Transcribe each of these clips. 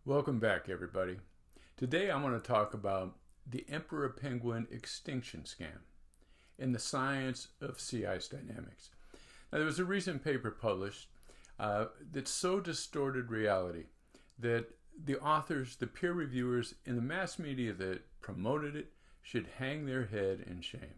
Welcome back, everybody. Today I want to talk about the emperor penguin extinction scam and the science of sea ice dynamics. Now, there was a recent paper published that so distorted reality that the authors, the peer reviewers, and the mass media that promoted it should hang their head in shame.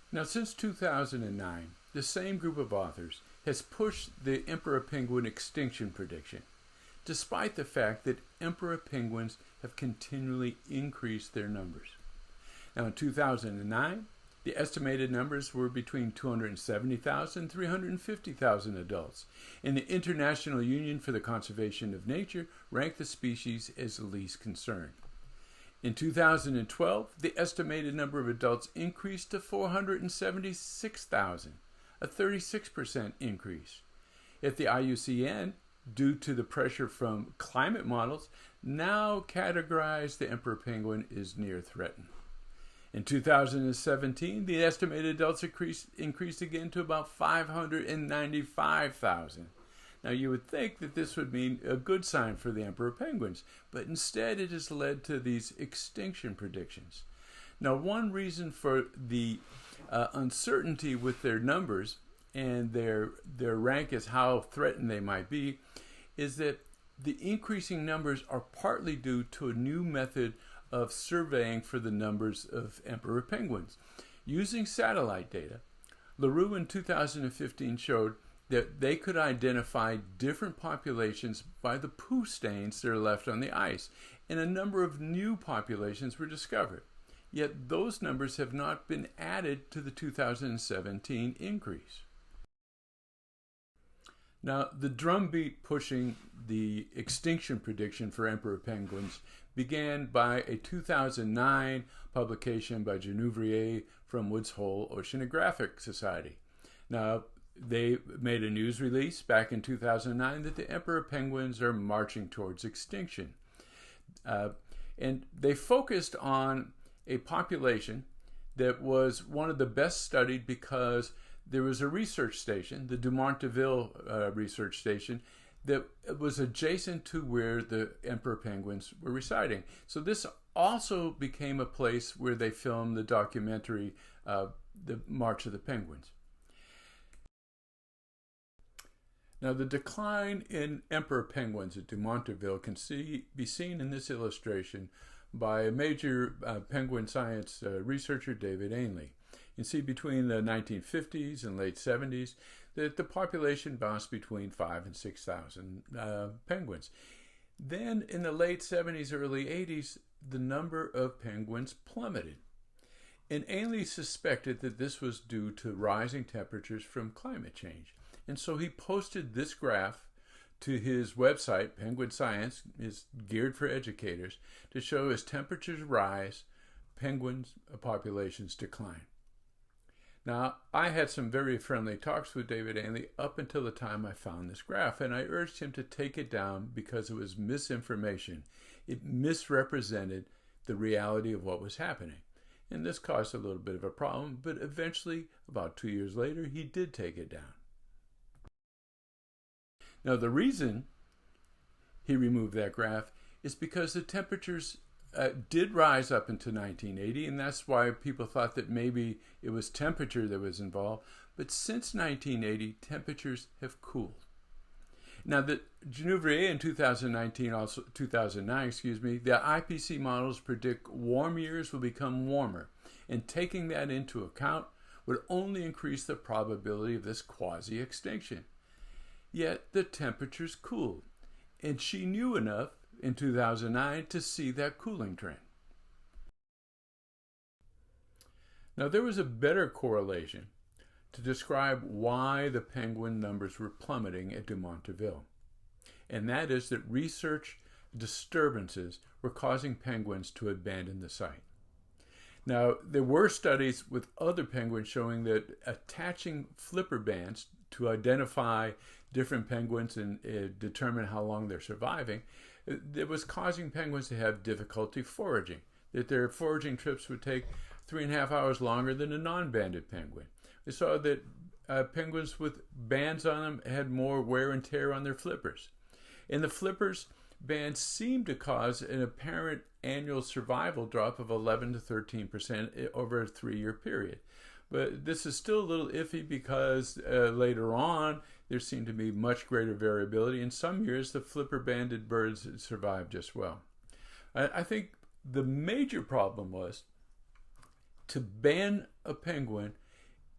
Now, since 2009, the same group of authors has pushed the emperor penguin extinction prediction, despite the fact that emperor penguins have continually increased their numbers. Now, in 2009, the estimated numbers were between 270,000 and 350,000 adults, and the International Union for the Conservation of Nature ranked the species as the least concerned. In 2012, the estimated number of adults increased to 476,000, a 36% increase. Yet the IUCN, due to the pressure from climate models, now categorized the emperor penguin as near threatened. In 2017, the estimated adults increased again to about 595,000. Now, you would think that this would mean a good sign for the emperor penguins, but instead it has led to these extinction predictions. Now, one reason for the uncertainty with their numbers and their rank as how threatened they might be is that the increasing numbers are partly due to a new method of surveying for the numbers of emperor penguins. Using satellite data, LaRue in 2015 showed that they could identify different populations by the poo stains that are left on the ice, and a number of new populations were discovered. Yet those numbers have not been added to the 2017 increase. Now, the drumbeat pushing the extinction prediction for emperor penguins began by a 2009 publication by Genuvrier from Woods Hole Oceanographic Society. Now, they made a news release back in 2009 that the emperor penguins are marching towards extinction. And they focused on a population that was one of the best studied because there was a research station, the Dumont-Deville research station, that was adjacent to where the emperor penguins were residing. So this also became a place where they filmed the documentary, The March of the Penguins. Now, the decline in emperor penguins at Dumont-Deville can be seen in this illustration by a major penguin science researcher, David Ainley. You can see between the 1950s and late 70s that the population bounced between 5,000 and 6,000 penguins. Then in the late 70s, early 80s, the number of penguins plummeted. And Ainley suspected that this was due to rising temperatures from climate change. And so he posted this graph to his website, Penguin Science, is geared for educators, to show as temperatures rise, penguins populations decline. Now, I had some very friendly talks with David Ainley up until the time I found this graph, and I urged him to take it down because it was misinformation. It misrepresented the reality of what was happening. And this caused a little bit of a problem, but eventually, about 2 years later, he did take it down. Now, the reason he removed that graph is because the temperatures did rise up into 1980, and that's why people thought that maybe it was temperature that was involved. But since 1980, temperatures have cooled. Now, the Genuvrier in 2009, the IPC models predict warm years will become warmer, and taking that into account would only increase the probability of this quasi-extinction. Yet the temperatures cooled, and she knew enough in 2009 to see that cooling trend. Now, there was a better correlation to describe why the penguin numbers were plummeting at Dumont-Deville, and that is that research disturbances were causing penguins to abandon the site. Now, there were studies with other penguins showing that attaching flipper bands to identify different penguins and determine how long they're surviving, it was causing penguins to have difficulty foraging, that their foraging trips would take 3.5 hours longer than a non-banded penguin. We saw that penguins with bands on them had more wear and tear on their flippers. And the flippers bands seem to cause an apparent annual survival drop of 11 to 13% over a 3-year period. But this is still a little iffy because later on there seemed to be much greater variability. In some years, the flipper-banded birds survived just well. I think the major problem was to ban a penguin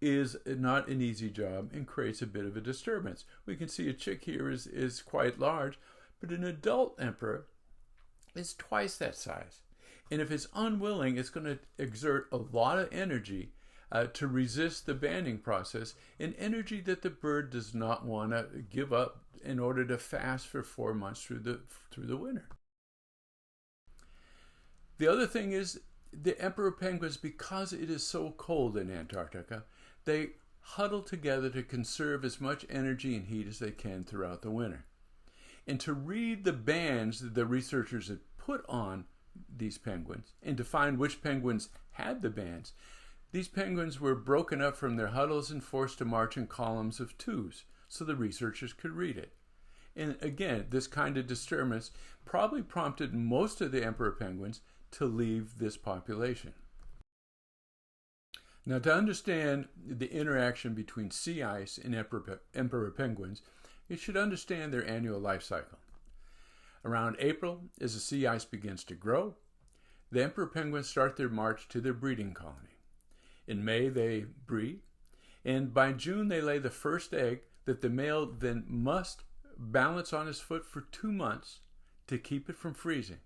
is not an easy job and creates a bit of a disturbance. We can see a chick here is quite large, but an adult emperor is twice that size. And if it's unwilling, it's going to exert a lot of energy to resist the banding process, an energy that the bird does not want to give up in order to fast for 4 months through the winter. The other thing is the emperor penguins, because it is so cold in Antarctica, they huddle together to conserve as much energy and heat as they can throughout the winter. And to read the bands that the researchers had put on these penguins and to find which penguins had the bands, these penguins were broken up from their huddles and forced to march in columns of 2s so the researchers could read it. And again, this kind of disturbance probably prompted most of the emperor penguins to leave this population. Now, to understand the interaction between sea ice and emperor penguins, you should understand their annual life cycle. Around April, as the sea ice begins to grow, the emperor penguins start their march to their breeding colony. In May, they breed, and by June, they lay the first egg that the male then must balance on his foot for 2 months to keep it from freezing.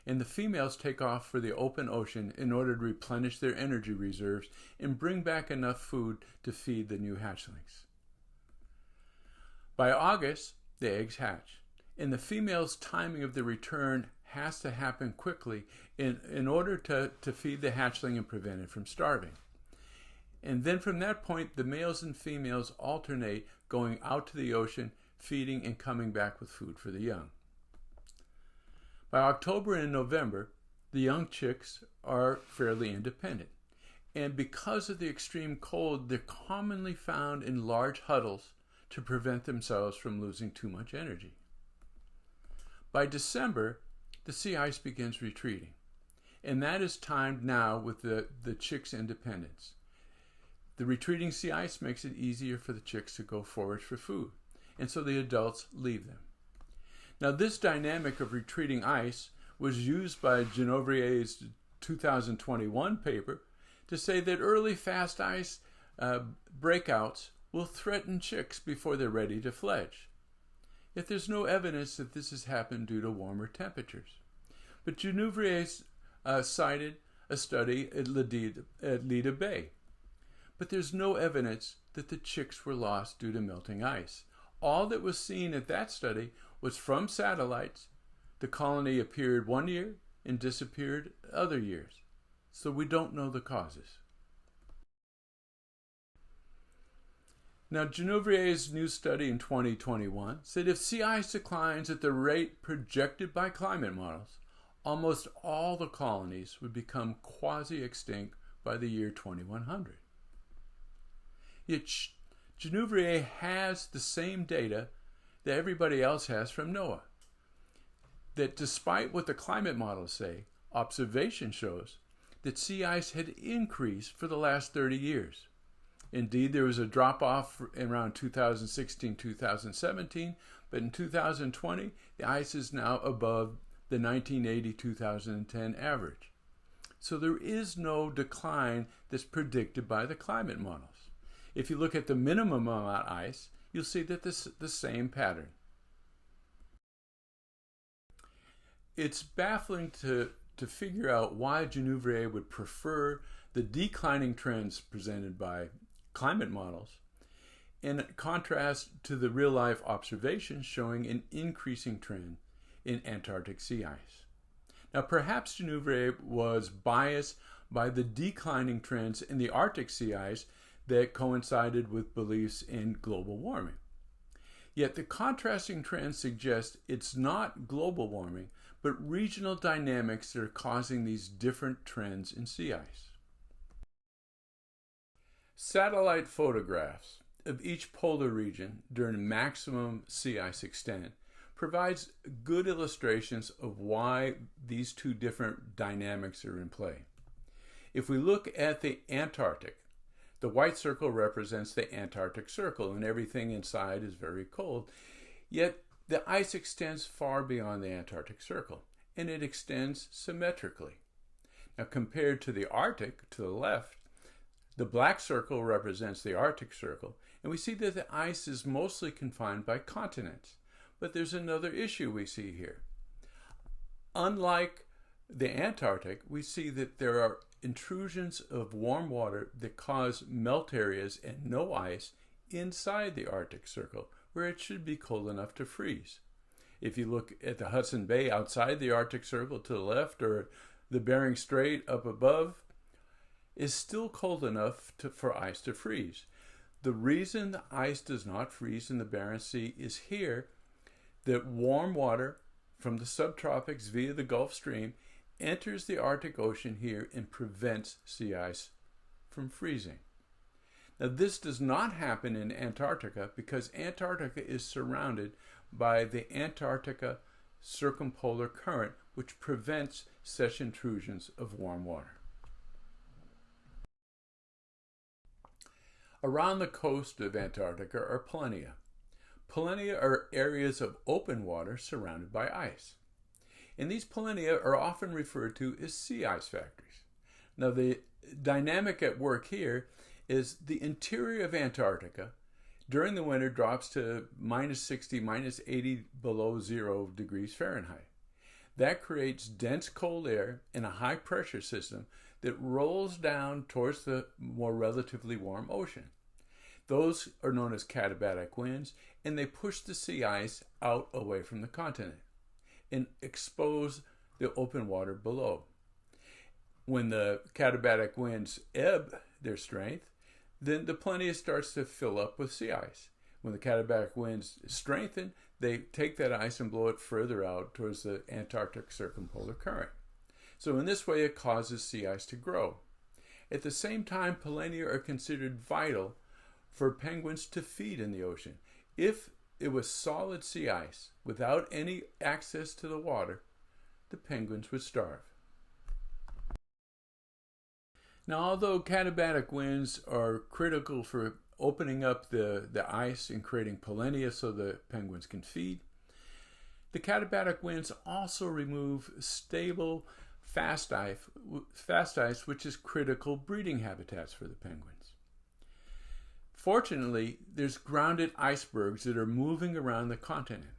And the females take off for the open ocean in order to replenish their energy reserves and bring back enough food to feed the new hatchlings. By August, the eggs hatch, and the female's timing of the return has to happen quickly in order to feed the hatchling and prevent it from starving. And then from that point, the males and females alternate going out to the ocean, feeding and coming back with food for the young. By October and November, the young chicks are fairly independent. And because of the extreme cold, they're commonly found in large huddles to prevent themselves from losing too much energy. By December, the sea ice begins retreating. And that is timed now with the chicks' independence. The retreating sea ice makes it easier for the chicks to go forage for food, and so the adults leave them. Now, this dynamic of retreating ice was used by Genovrier's 2021 paper to say that early fast ice breakouts will threaten chicks before they're ready to fledge. Yet there's no evidence that this has happened due to warmer temperatures. But Genouvrier cited a study at Leda Bay. But there's no evidence that the chicks were lost due to melting ice. All that was seen at that study was from satellites. The colony appeared one year and disappeared other years. So we don't know the causes. Now, Genovrier's new study in 2021 said if sea ice declines at the rate projected by climate models, almost all the colonies would become quasi-extinct by the year 2100. Yet Genouvrier has the same data that everybody else has from NOAA. That despite what the climate models say, observation shows that sea ice had increased for the last 30 years. Indeed, there was a drop-off around 2016-2017, but in 2020, the ice is now above the 1980-2010 average. So there is no decline that's predicted by the climate models. If you look at the minimum amount of ice, you'll see that the same pattern. It's baffling to figure out why Genouvrier would prefer the declining trends presented by climate models in contrast to the real-life observations showing an increasing trend in Antarctic sea ice. Now, perhaps Genouvrier was biased by the declining trends in the Arctic sea ice that coincided with beliefs in global warming. Yet the contrasting trends suggest it's not global warming, but regional dynamics that are causing these different trends in sea ice. Satellite photographs of each polar region during maximum sea ice extent provides good illustrations of why these two different dynamics are in play. If we look at the Antarctic, the white circle represents the Antarctic Circle, and everything inside is very cold. Yet the ice extends far beyond the Antarctic Circle, and it extends symmetrically. Now, compared to the Arctic, to the left, the black circle represents the Arctic Circle, and we see that the ice is mostly confined by continents. But there's another issue we see here. Unlike the Antarctic, we see that there are intrusions of warm water that cause melt areas and no ice inside the Arctic Circle, where it should be cold enough to freeze. If you look at the Hudson Bay outside the Arctic Circle to the left, or the Bering Strait up above, is still cold enough for ice to freeze. The reason the ice does not freeze in the Barents Sea is here that warm water from the subtropics via the Gulf Stream enters the Arctic Ocean here and prevents sea ice from freezing. Now, this does not happen in Antarctica because Antarctica is surrounded by the Antarctica circumpolar current, which prevents such intrusions of warm water. Around the coast of Antarctica are polynya. Polynya are areas of open water surrounded by ice. And these polynya are often referred to as sea ice factories. Now, the dynamic at work here is the interior of Antarctica during the winter drops to minus 60, minus 80 below 0 degrees Fahrenheit. That creates dense cold air in a high pressure system that rolls down towards the more relatively warm ocean. Those are known as katabatic winds, and they push the sea ice out away from the continent and expose the open water below. When the katabatic winds ebb their strength, then the polynya starts to fill up with sea ice. When the katabatic winds strengthen, they take that ice and blow it further out towards the Antarctic circumpolar current. So in this way, it causes sea ice to grow. At the same time, polynya are considered vital for penguins to feed in the ocean. If it was solid sea ice without any access to the water, the penguins would starve. Now, although katabatic winds are critical for opening up the ice and creating polynya so the penguins can feed, the katabatic winds also remove stable fast ice, which is critical breeding habitats for the penguins. Fortunately, there's grounded icebergs that are moving around the continent,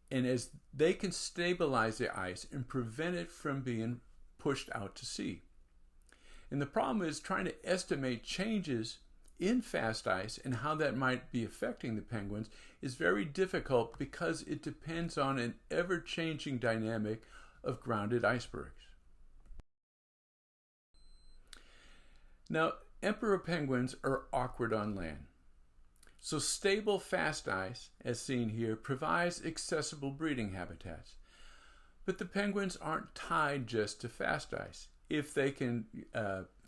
and as they can stabilize the ice and prevent it from being pushed out to sea. And the problem is trying to estimate changes in fast ice and how that might be affecting the penguins is very difficult because it depends on an ever-changing dynamic of grounded icebergs. Now, emperor penguins are awkward on land. So stable fast ice, as seen here, provides accessible breeding habitats. But the penguins aren't tied just to fast ice. If they can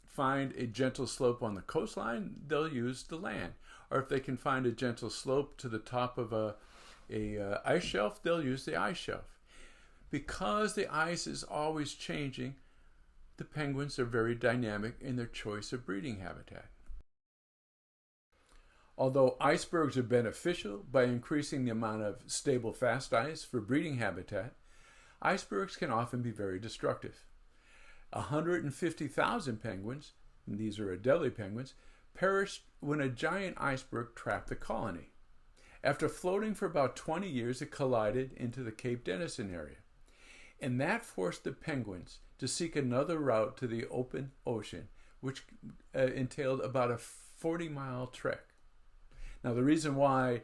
find a gentle slope on the coastline, they'll use the land. Or if they can find a gentle slope to the top of a ice shelf, they'll use the ice shelf. Because the ice is always changing, the penguins are very dynamic in their choice of breeding habitat. Although icebergs are beneficial by increasing the amount of stable fast ice for breeding habitat, icebergs can often be very destructive. 150,000 penguins, and these are Adelie penguins, perished when a giant iceberg trapped the colony. After floating for about 20 years, it collided into the Cape Denison area. And that forced the penguins to seek another route to the open ocean, which entailed about a 40-mile trek. Now, the reason why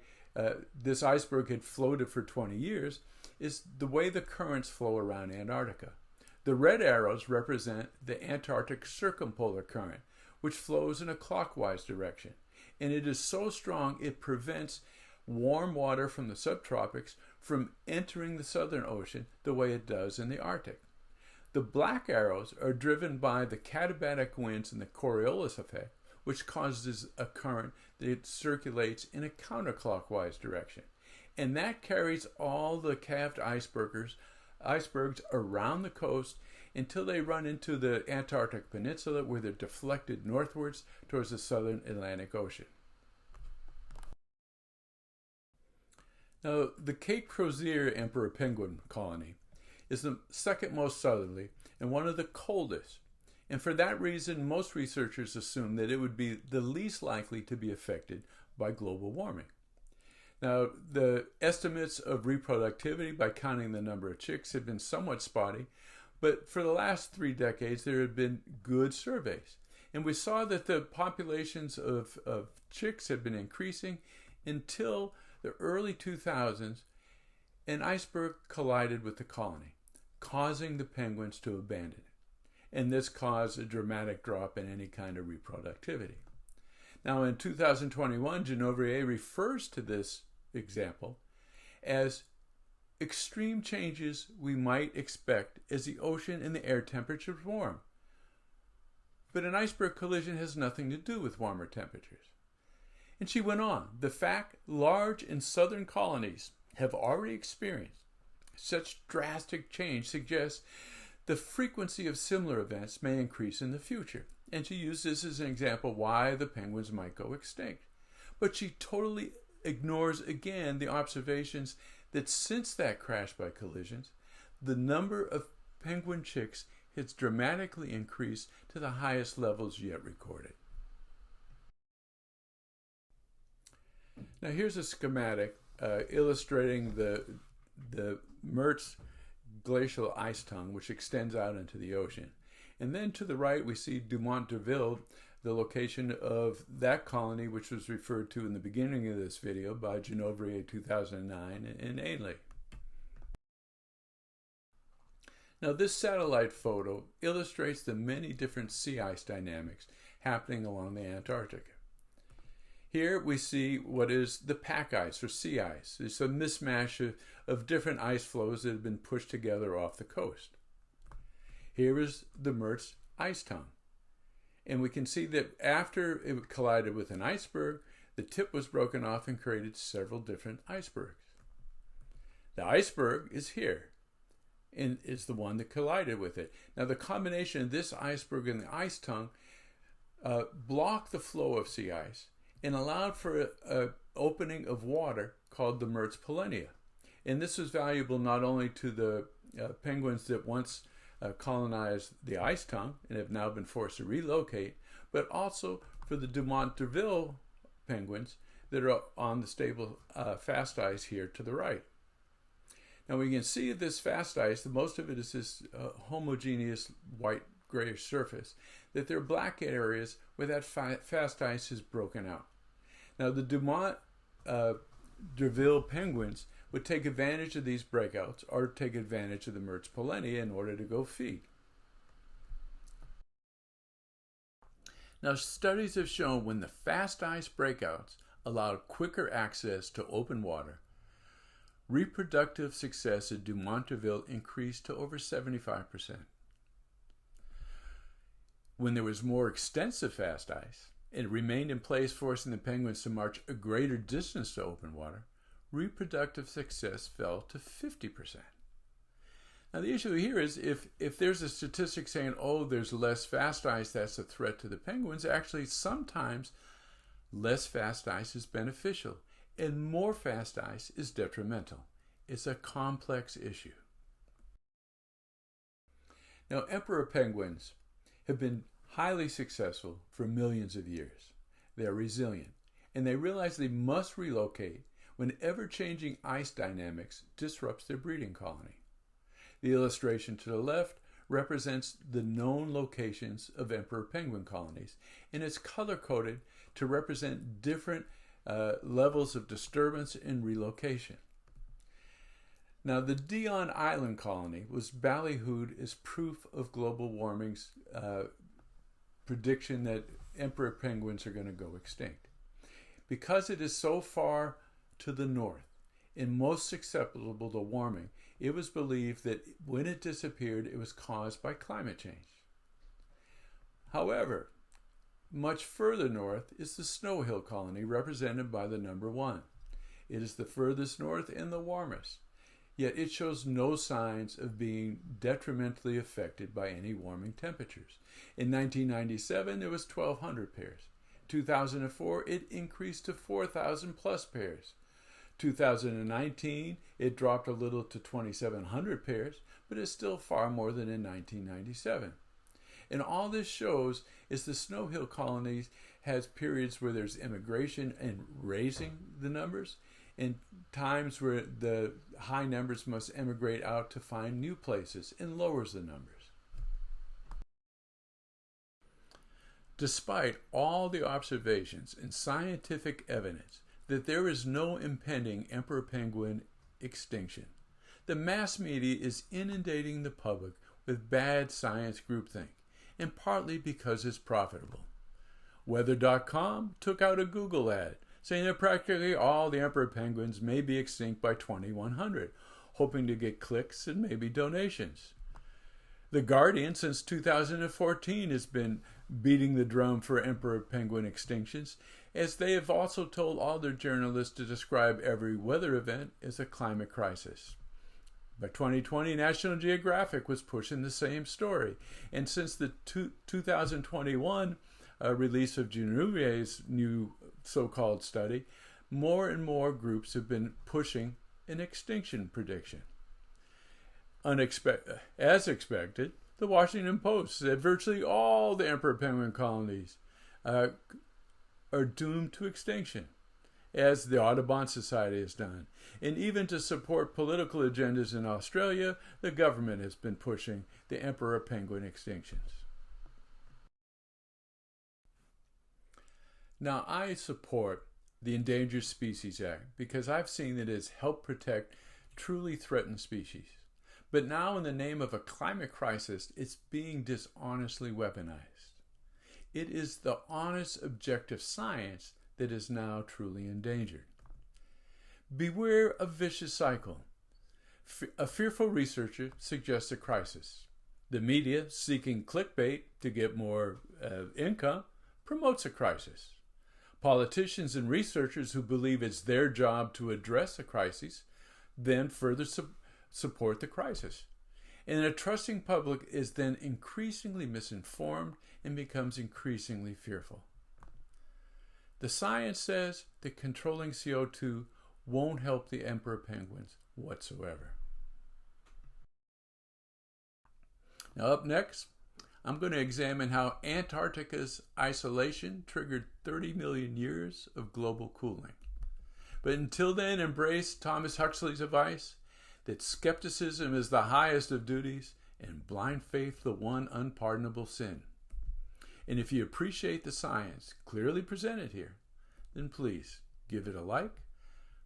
this iceberg had floated for 20 years is the way the currents flow around Antarctica. The red arrows represent the Antarctic circumpolar current, which flows in a clockwise direction. And it is so strong it prevents warm water from the subtropics from entering the Southern Ocean the way it does in the Arctic. The black arrows are driven by the katabatic winds and the Coriolis effect, which causes a current that circulates in a counterclockwise direction. And that carries all the calved icebergs around the coast until they run into the Antarctic Peninsula, where they're deflected northwards towards the southern Atlantic Ocean. Now, the Cape Crozier emperor penguin colony is the second most southerly and one of the coldest. And for that reason, most researchers assume that it would be the least likely to be affected by global warming. Now, the estimates of reproductivity by counting the number of chicks have been somewhat spotty, but for the last 3 decades, there have been good surveys. And we saw that the populations of chicks have been increasing until the early 2000s. An iceberg collided with the colony, causing the penguins to abandon it. And this caused a dramatic drop in any kind of reproductivity. Now, in 2021, Genovrier refers to this example as extreme changes we might expect as the ocean and the air temperatures warm. But an iceberg collision has nothing to do with warmer temperatures. And she went on, the fact large and southern colonies have already experienced such drastic change suggests the frequency of similar events may increase in the future. And she used this as an example why the penguins might go extinct. But she totally ignores again the observations that since that crash by collisions, the number of penguin chicks has dramatically increased to the highest levels yet recorded. Now here's a schematic illustrating the MERTZ glacial ice tongue, which extends out into the ocean. And then to the right, we see Dumont d'Urville, the location of that colony, which was referred to in the beginning of this video by Genovrier 2009 and Ainley. Now, this satellite photo illustrates the many different sea ice dynamics happening along the Antarctica. Here we see what is the pack ice or sea ice. It's a mismatch of different ice flows that have been pushed together off the coast. Here is the MERTZ ice tongue. And we can see that after it collided with an iceberg, the tip was broken off and created several different icebergs. The iceberg is here and is the one that collided with it. Now the combination of this iceberg and the ice tongue blocked the flow of sea ice and allowed for an opening of water called the MERTZ polynya. And this was valuable not only to the penguins that once colonized the ice tongue and have now been forced to relocate, but also for the Dumont d'Urville penguins that are on the stable fast ice here to the right. Now we can see this fast ice, the most of it is this homogeneous white grayish surface, that there are black areas where that fast ice is broken out. Now the Dumont d'Urville penguins would take advantage of these breakouts or take advantage of the MERTZ polynya in order to go feed. Now studies have shown when the fast ice breakouts allowed quicker access to open water, reproductive success at Dumont d'Urville increased to over 75%. When there was more extensive fast ice, it remained in place, forcing the penguins to march a greater distance to open water, reproductive success fell to 50%. Now the issue here is if there's a statistic saying, oh, there's less fast ice, that's a threat to the penguins, actually sometimes less fast ice is beneficial and more fast ice is detrimental. It's a complex issue. Now emperor penguins have been highly successful for millions of years. They are resilient and they realize they must relocate when ever-changing ice dynamics disrupts their breeding colony. The illustration to the left represents the known locations of emperor penguin colonies, and it's color-coded to represent different levels of disturbance and relocation. Now, the Dion Island colony was ballyhooed as proof of global warming's prediction that emperor penguins are going to go extinct. Because it is so far to the north and most susceptible to warming, it was believed that when it disappeared, it was caused by climate change. However, Much further north is the Snow Hill colony, represented by the number 1. It is the furthest north and the warmest, yet it shows no signs of being detrimentally affected by any warming temperatures. In 1997, there was 1,200 pairs. 2004, it increased to 4,000 plus pairs. 2019, it dropped a little to 2,700 pairs, but is still far more than in 1997. And all this shows is the Snow Hill colonies has periods where there's immigration and raising the numbers, and times where the high numbers must emigrate out to find new places and lowers the numbers. Despite all the observations and scientific evidence that there is no impending emperor penguin extinction, the mass media is inundating the public with bad science groupthink, and partly because it's profitable. Weather.com took out a Google ad saying that practically all the emperor penguins may be extinct by 2100, hoping to get clicks and maybe donations. The Guardian, since 2014, has been beating the drum for emperor penguin extinctions, as they have also told all their journalists to describe every weather event as a climate crisis. By 2020, National Geographic was pushing the same story, and since the 2021 release of Genevier's new so-called study, more and more groups have been pushing an extinction prediction. As expected, the Washington Post said virtually all the emperor penguin colonies are doomed to extinction, as the Audubon Society has done. And even to support political agendas in Australia, the government has been pushing the emperor penguin extinctions. Now, I support the Endangered Species Act because I've seen that it's helped protect truly threatened species. But now, in the name of a climate crisis, it's being dishonestly weaponized. It is the honest, objective science that is now truly endangered. Beware a vicious cycle. A fearful researcher suggests a crisis. The media, seeking clickbait to get more income, promotes a crisis. Politicians and researchers who believe it's their job to address a crisis then further support the crisis. And a trusting public is then increasingly misinformed and becomes increasingly fearful. The science says that controlling CO2 won't help the emperor penguins whatsoever. Now, up next, I'm going to examine how Antarctica's isolation triggered 30 million years of global cooling. But until then, embrace Thomas Huxley's advice that skepticism is the highest of duties and blind faith the one unpardonable sin. And if you appreciate the science clearly presented here, then please give it a like,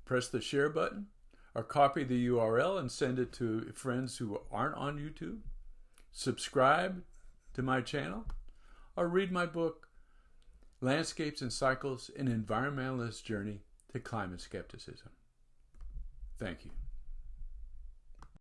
press the share button, or copy the URL and send it to friends who aren't on YouTube, subscribe to my channel, or read my book, Landscapes and Cycles, An Environmentalist Journey to Climate Skepticism. Thank you.